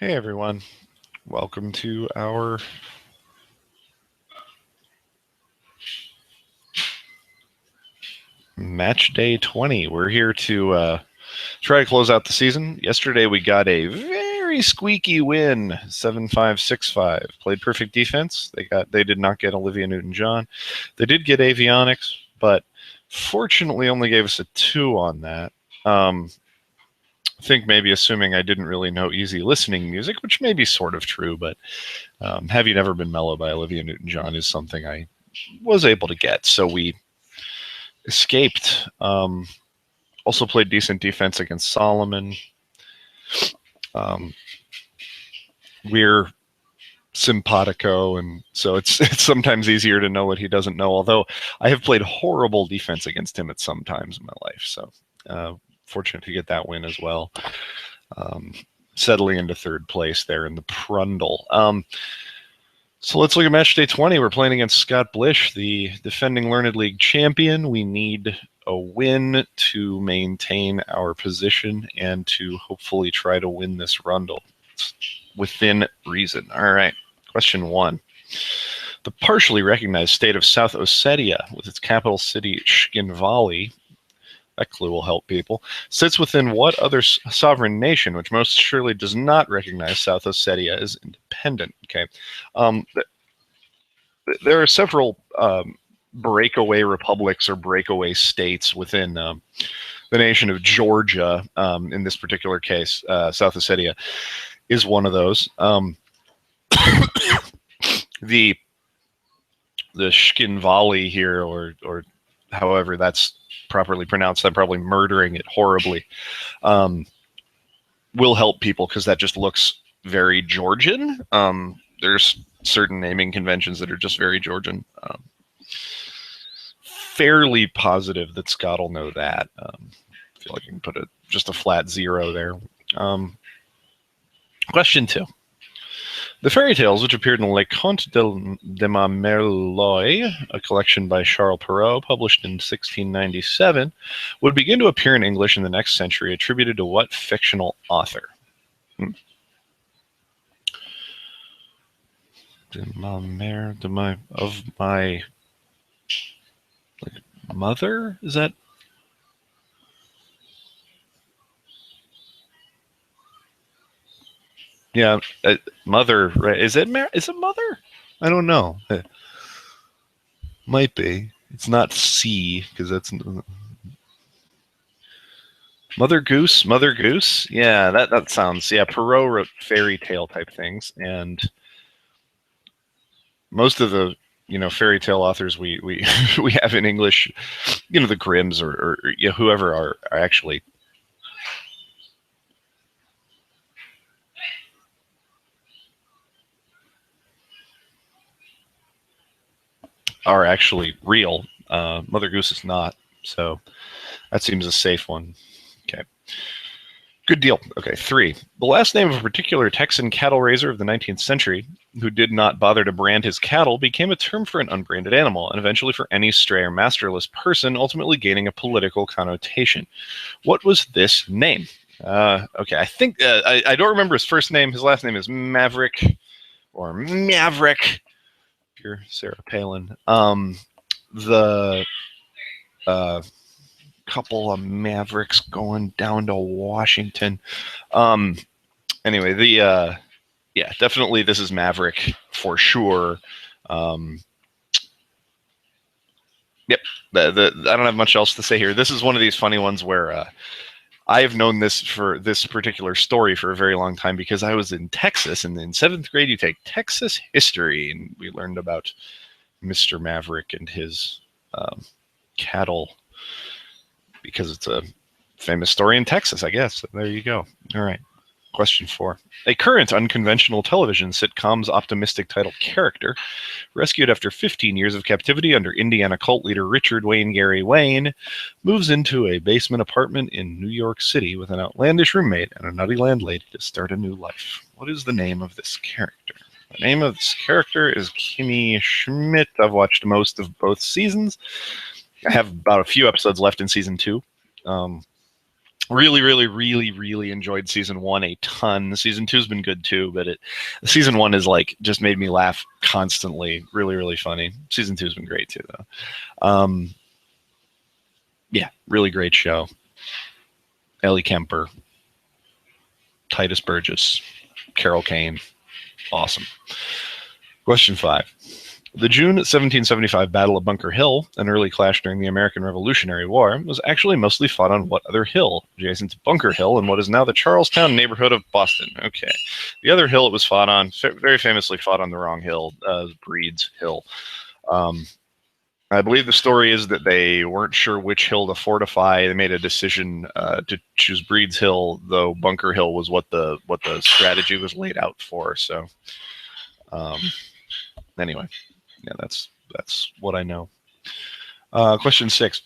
Hey everyone, welcome to our match day 20. We're here to try to close out the season. Yesterday we got a very squeaky win, 7-5, 6-5. Played perfect defense. They did not get Olivia Newton-John. They did get avionics, but fortunately only gave us a 2 on that. I think maybe assuming I didn't really know easy listening music, which may be sort of true, but Have You Never Been Mellow by Olivia Newton-John is something I was able to get. So we escaped. Also played decent defense against Solomon. We're simpatico, and so it's sometimes easier to know what he doesn't know, although I have played horrible defense against him at some times in my life. So fortunate to get that win as well. Settling into third place there in the Prundle. So let's look at match day 20. We're playing against Scott Blish, the defending Learned League champion. We need a win to maintain our position and to hopefully try to win this rundle within reason. All right, question 1. The partially recognized state of South Ossetia, with its capital city Shkinvali, that clue will help people, sits within what other sovereign nation, which most surely does not recognize South Ossetia as independent? Okay. There are several breakaway republics or breakaway states within the nation of Georgia. In this particular case, South Ossetia is one of those. The Shkinvali here, or however that's properly pronounced, I'm probably murdering it horribly, will help people because that just looks very Georgian. There's certain naming conventions that are just very Georgian. Fairly positive that Scott will know that. I feel like I can put just a flat 0 there. Question 2. The fairy tales, which appeared in Le Conte de ma Merloy, a collection by Charles Perrault, published in 1697, would begin to appear in English in the next century, attributed to what fictional author? Of my mother? Is that? Yeah, mother. Right? Is it mother? I don't know. It might be. It's not C because that's Mother Goose. Mother Goose. Yeah, that sounds. Yeah, Perrault wrote fairy tale type things, and most of the fairy tale authors we we have in English, the Grimms or whoever are actually real. Mother Goose is not, so that seems a safe one. Okay. Good deal. Okay, 3. The last name of a particular Texan cattle raiser of the 19th century who did not bother to brand his cattle became a term for an unbranded animal, and eventually for any stray or masterless person, ultimately gaining a political connotation. What was this name? Okay, I think I don't remember his first name. His last name is Maverick, or Maverick. Pure Sarah Palin. The couple of Mavericks going down to Washington. Anyway, yeah, definitely this is Maverick for sure. Yep, I don't have much else to say here. This is one of these funny ones where I have known this particular story for a very long time because I was in Texas, and in 7th grade you take Texas history, and we learned about Mr. Maverick and his cattle because it's a famous story in Texas, I guess. So there you go. All right. Question 4. A current unconventional television sitcom's optimistic title character, rescued after 15 years of captivity under Indiana cult leader Richard Wayne Gary Wayne, moves into a basement apartment in New York City with an outlandish roommate and a nutty landlady to start a new life. What is the name of this character? The name of this character is Kimmy Schmidt. I've watched most of both seasons. I have about a few episodes left in season 2. Really, really, really, really enjoyed season 1 a ton. Season 2's been good too, but season 1 is like just made me laugh constantly. Really, really funny. Season 2's been great too, though. Yeah, really great show. Ellie Kemper, Titus Burgess, Carol Kane, awesome. Question 5. The June 1775 Battle of Bunker Hill, an early clash during the American Revolutionary War, was actually mostly fought on what other hill adjacent to Bunker Hill in what is now the Charlestown neighborhood of Boston? Okay. The other hill it was fought on, very famously fought on the wrong hill, Breed's Hill. I believe the story is that they weren't sure which hill to fortify. They made a decision to choose Breed's Hill, though Bunker Hill was what the strategy was laid out for. So, anyway. Yeah, that's what I know. Question 6.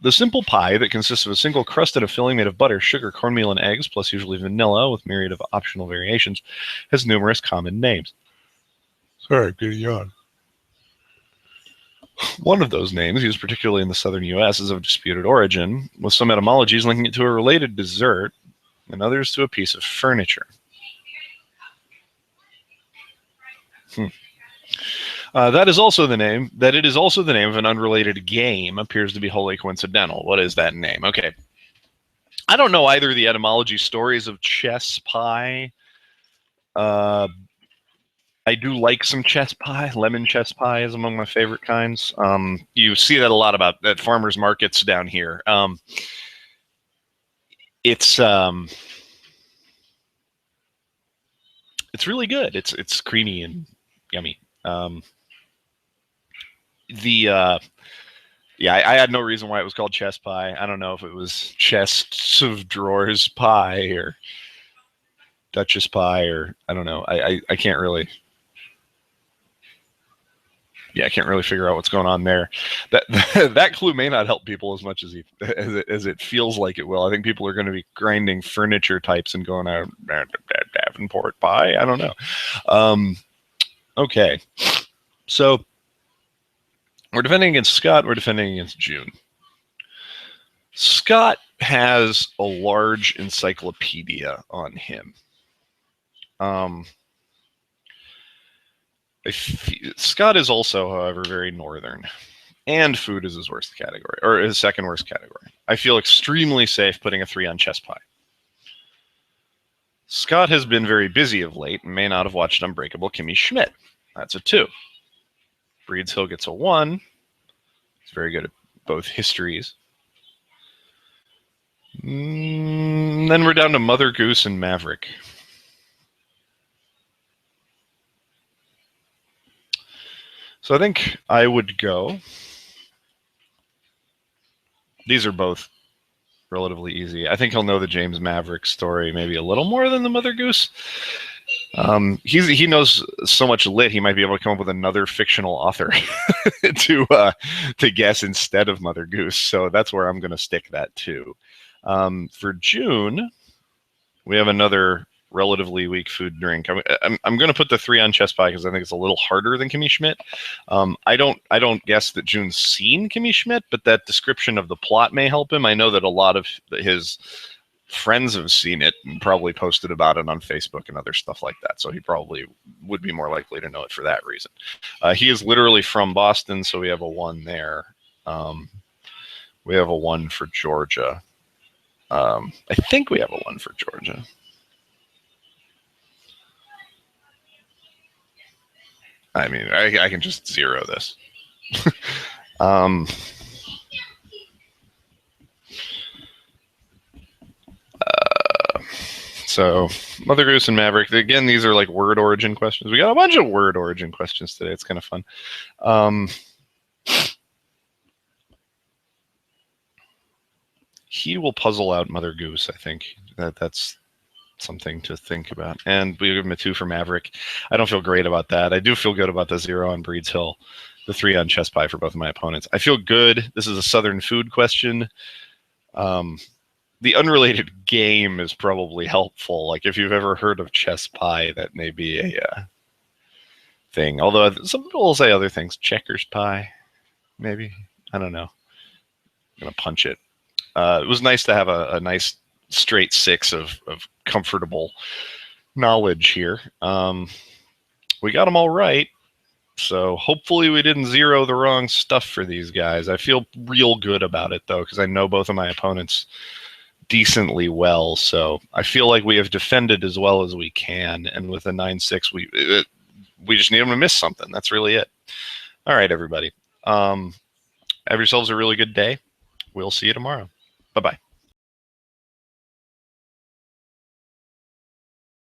The simple pie that consists of a single crust and a filling made of butter, sugar, cornmeal, and eggs, plus usually vanilla with myriad of optional variations, has numerous common names. Sorry, I'm getting yawn. One of those names, used particularly in the southern U.S., is of disputed origin, with some etymologies linking it to a related dessert and others to a piece of furniture. That it is also the name of an unrelated game appears to be wholly coincidental. What is that name? Okay. I don't know either of the etymology stories of chess pie. I do like some chess pie. Lemon chess pie is among my favorite kinds. You see that a lot at farmers markets down here. It's really good. It's creamy and yummy. I had no reason why it was called chess pie. I don't know if it was chests of drawers pie or Duchess pie or I don't know. I can't really. Yeah, I can't really figure out what's going on there. That clue may not help people as much as it feels like it will. I think people are going to be grinding furniture types and going out Davenport pie. I don't know. Okay, so. We're defending against Scott. We're defending against June. Scott has a large encyclopedia on him. Scott is also, however, very northern. And food is his worst category, or his second worst category. I feel extremely safe putting a 3 on chess pie. Scott has been very busy of late and may not have watched Unbreakable Kimmy Schmidt. That's a 2. Breed's Hill gets a 1. He's very good at both histories. Then we're down to Mother Goose and Maverick. So I think I would go. These are both relatively easy. I think he'll know the James Maverick story maybe a little more than the Mother Goose. He knows so much lit, he might be able to come up with another fictional author to guess instead of Mother Goose. So that's where I'm going to stick that too. For June, we have another relatively weak food drink. I'm going to put the 3 on chess pie because I think it's a little harder than Kimmy Schmidt. I don't guess that June's seen Kimmy Schmidt, but that description of the plot may help him. I know that a lot of his friends have seen it and probably posted about it on Facebook and other stuff like that. So he probably would be more likely to know it for that reason. He is literally from Boston, so we have a 1 there. We have a 1 for Georgia. I think we have a 1 for Georgia. I mean, I can just 0 this. So Mother Goose and Maverick, again, these are like word origin questions. We got a bunch of word origin questions today. It's kind of fun. He will puzzle out Mother Goose, I think. That's something to think about. And we give him a 2 for Maverick. I don't feel great about that. I do feel good about the 0 on Breed's Hill, the 3 on chess pie for both of my opponents. I feel good. This is a Southern food question. The unrelated game is probably helpful. Like if you've ever heard of chess pie, that may be a thing. Although some people will say other things. Checkers pie, maybe. I don't know. I'm going to punch it. It was nice to have a nice straight 6 of comfortable knowledge here. We got them all right. So hopefully we didn't zero the wrong stuff for these guys. I feel real good about it, though, because I know both of my opponents decently well. So I feel like we have defended as well as we can. And with a 9-6, we just need them to miss something. That's really it. All right, everybody. Have yourselves a really good day. We'll see you tomorrow. Bye-bye.